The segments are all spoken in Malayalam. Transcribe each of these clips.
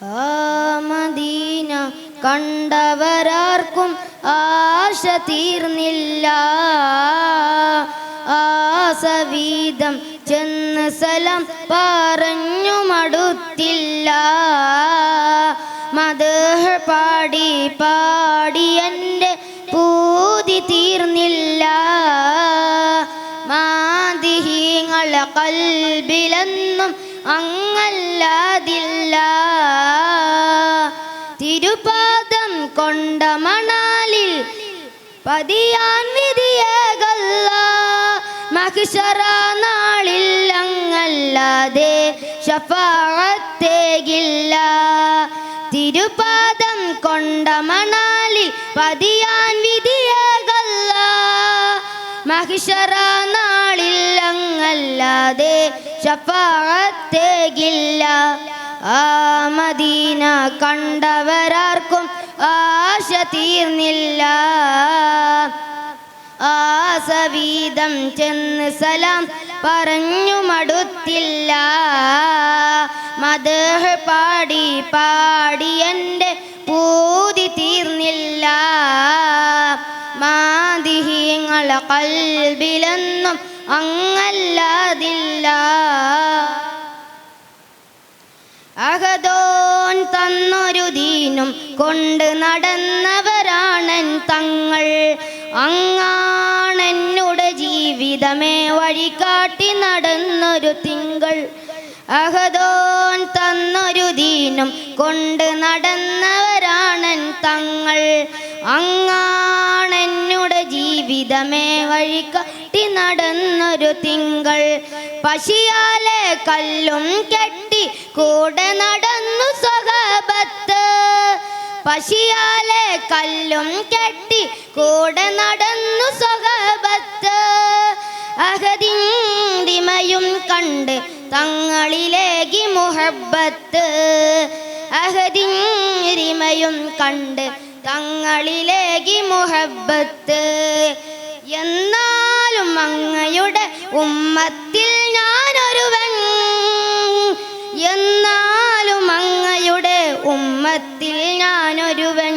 ആ മദീന കണ്ടവരാർക്കും ആശ തീർന്നില്ല. ആസവീതം ചെന്ന് സലാം പറഞ്ഞു മടുത്തില്ല. മദ്ഹ് പാടി പാടി എൻ്റെ പൂതി തീർന്നില്ല. മാദിഹീങ്ങളെ കൽബിലെന്നും അങ്ങല്ലാതില്ല. തിരുപാദം കൊണ്ട മണാലിൽ പതിയാൻ വിധിയേകല്ല. മഹ്ശറ നാളിൽ അങ്ങല്ലാതെ ശഫാഅത്തേകില്ല. തിരുപാദം കൊണ്ട മണാലിൽ പതിയാൻ വിധിയേകല്ല. മഹ്ശറ നാളിൽ അങ്ങല്ലാതെ ശഫാഅത്തേകില്ല. ആ മദീന കണ്ടവരാർക്കും ആശ തീർന്നില്ല. ആസവീതം ചെന്ന് സലാം പറഞ്ഞു മടുത്തില്ല. മദ്ഹ് പാടി പാടി എൻ്റെ പൂതി തീർന്നില്ല. മാദിഹീങ്ങളെ കൽബിലെന്നും അങ്ങല്ലാതില്ല. അഹദോൻ തന്നൊരു ദീനും കൊണ്ട് നടന്നവരാണൻ തങ്ങൾ. അങ്ങാണെന്നുടെ ജീവിതമേ വഴികാട്ടി നടന്നൊരു തിങ്കൾ. അഹദോൻ തന്നൊരു ദീനും കൊണ്ട് നടന്നവരാണൻ തങ്ങൾ. അങ്ങാണെന്നുടെ ജീവിതമേ വഴികാട്ടി നടന്നൊരു തിങ്കൾ. പശിയാലെ കല്ലും കെട്ടി കൂടെ നടന്നു സ്വഹബത്ത്. പശിയാലെ കല്ലും കെട്ടി കൂടെ നടന്നു സ്വഹബത്ത്. അഹദിന്ദിമയും കണ്ട് തങ്ങളിലേകി മുഹബ്ബത്ത്. അഹദിന്ദിമയും കണ്ട് തങ്ങളിലേകി മുഹബ്ബത്ത്. എന്നാലും അങ്ങയുടെ ഉമ്മത്തിൽ ഞാനൊരുവൻ. എന്നാലും അങ്ങയുടെ ഉമ്മത്തിൽ ഞാനൊരുവൻ.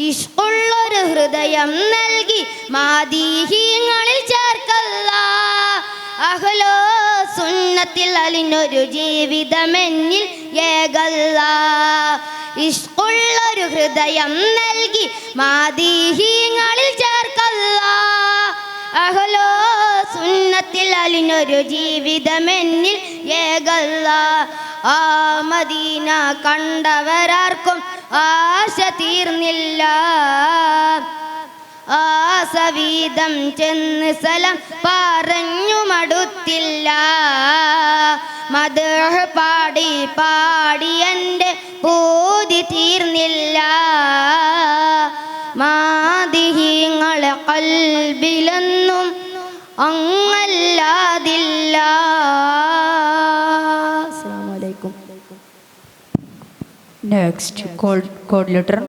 ഇഷ്കുള്ളൊരു ഹൃദയം നൽകി മാദീഹീങ്ങളിൽ ചേർക്കല്ല. അഹ്ലോ സുന്നത്തിൽ അലിനൊരു ജീവിതമെന്നിൽ ഏകല്ല. ഇഷ്കുള്ളൊരു ഹൃദയം നൽകി മാദീഹീങ്ങളിൽ ചേർക്കല്ല. അഹ്ലോ സുന്നത്തിൽ അലിനൊരു ജീവിതമെന്നിൽ ഏകല്ല. ആ മദീന കണ്ടവരാർക്കും ആശ തീർന്നില്ല. ആസവീതം ചെന്ന് സലാം പറഞ്ഞു മടുത്തില്ല. മദ്ഹ് പാടി പാടി എൻ്റെ പൂതി തീർന്നില്ല. മാദിഹീങ്ങളെ കൽബിലെന്നും അങ്ങല്ലാതില്ല. Next, code letter.